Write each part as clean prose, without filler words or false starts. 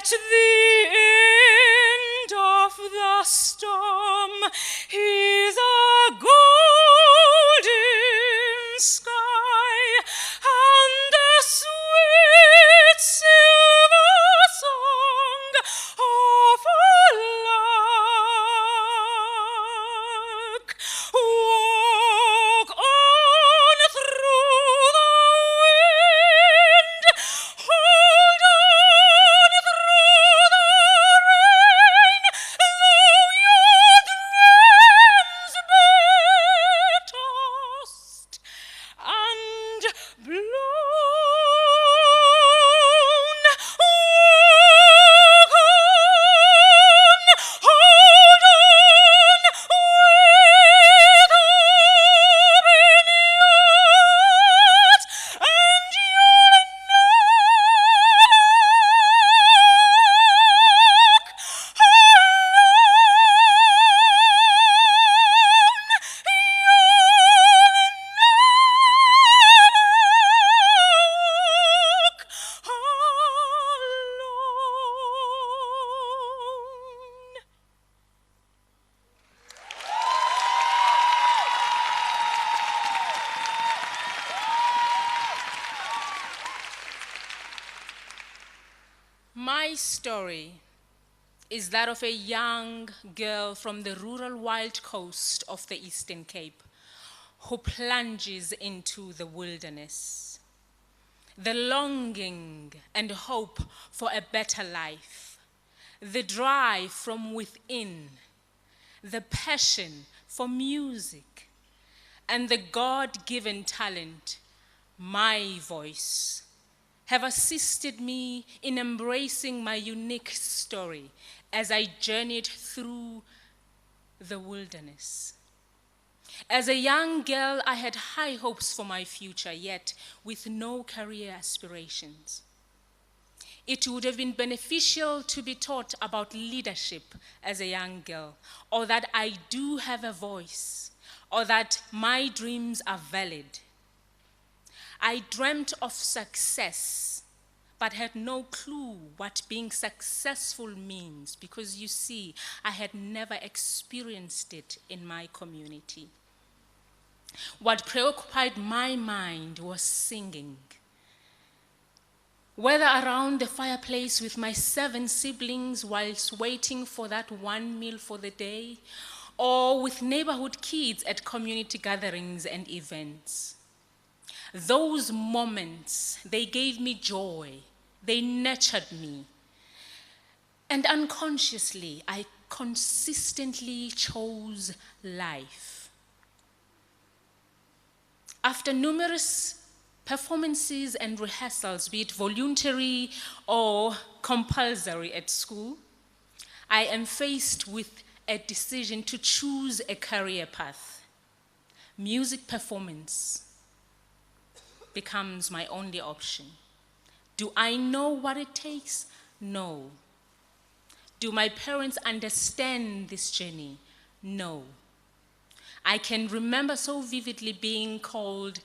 At the end of the storm is a golden sky and a sweet silver song of a lark. Walk on through the wind, hold on through the rain, though your dreams be tossed and blown. Walk on, hold on, with open heart, and you'll knock alone. My story is that of a young girl from the rural wild coast of the Eastern Cape who plunges into the wilderness. The longing and hope for a better life, the drive from within, the passion for music, and the God-given talent, my voice, have assisted me in embracing my unique story as I journeyed through the wilderness. As a young girl, I had high hopes for my future, yet with no career aspirations. It would have been beneficial to be taught about leadership as a young girl, or that I do have a voice, or that my dreams are valid. I dreamt of success, but had no clue what being successful means, because you see, I had never experienced it in my community. What preoccupied my mind was singing. Whether around the fireplace with my 7 siblings whilst waiting for that one meal for the day, or with neighborhood kids at community gatherings and events. Those moments, they gave me joy, they nurtured me. And unconsciously, I consistently chose life. After numerous performances and rehearsals, be it voluntary or compulsory at school, I am faced with a decision to choose a career path. Music performance becomes my only option. Do I know what it takes? No. Do my parents understand this journey? No. I can remember so vividly being called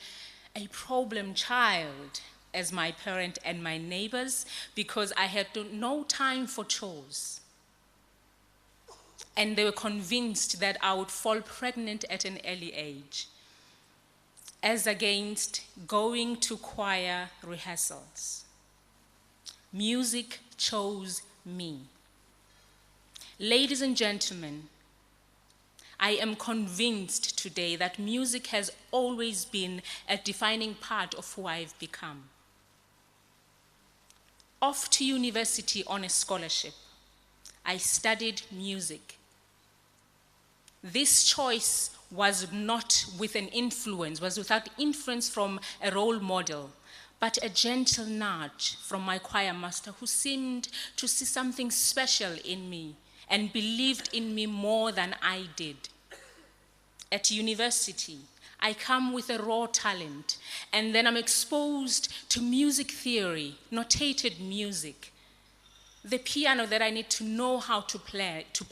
a problem child as my parent and my neighbors because I had no time for chores. And they were convinced that I would fall pregnant at an early age, as against going to choir rehearsals. Music chose me. Ladies and gentlemen, I am convinced today that music has always been a defining part of who I've become. Off to university on a scholarship, I studied music. This choice was not with an influence, was without influence from a role model, but a gentle nudge from my choir master who seemed to see something special in me and believed in me more than I did. At university, I come with a raw talent, and then I'm exposed to music theory, notated music, the piano that I need to know how to play, to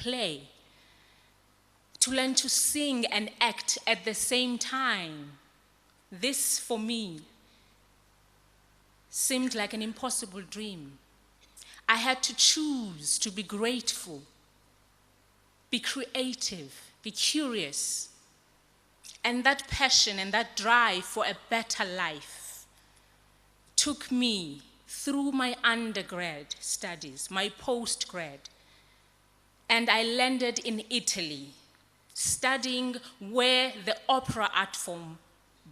learn to sing and act at the same time. This, for me, seemed like an impossible dream. I had to choose to be grateful, be creative, be curious. And that passion and that drive for a better life took me through my undergrad studies, my postgrad, and I landed in Italy, studying where the opera art form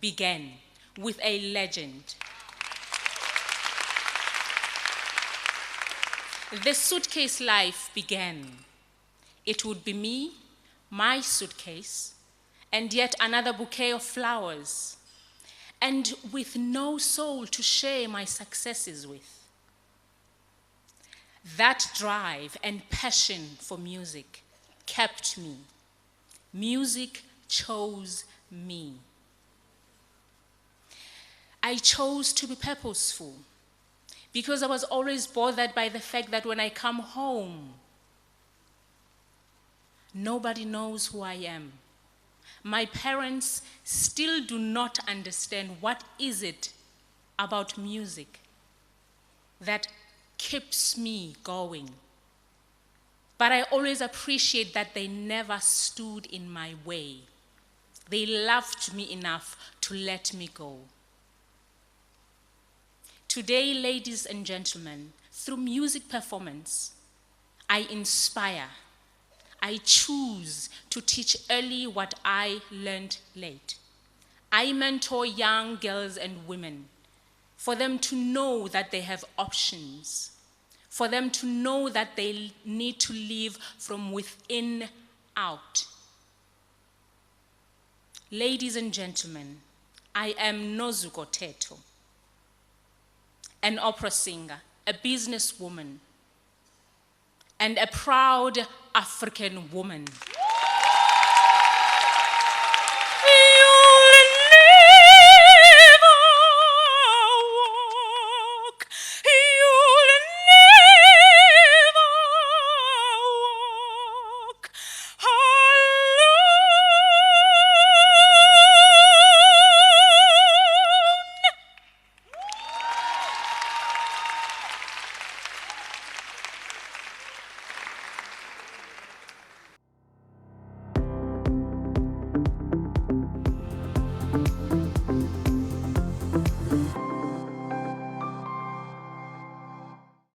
began, with a legend. The suitcase life began. It would be me, my suitcase, and yet another bouquet of flowers, and with no soul to share my successes with. That drive and passion for music kept me. Music chose me. I chose to be purposeful because I was always bothered by the fact that when I come home, nobody knows who I am. My parents still do not understand what is it about music that keeps me going. But I always appreciate that they never stood in my way. They loved me enough to let me go. Today, ladies and gentlemen, through music performance, I inspire. I choose to teach early what I learned late. I mentor young girls and women for them to know that they have options, for them to know that they need to live from within out. Ladies and gentlemen, I am Nozuko Teto, an opera singer, a businesswoman, and a proud African woman.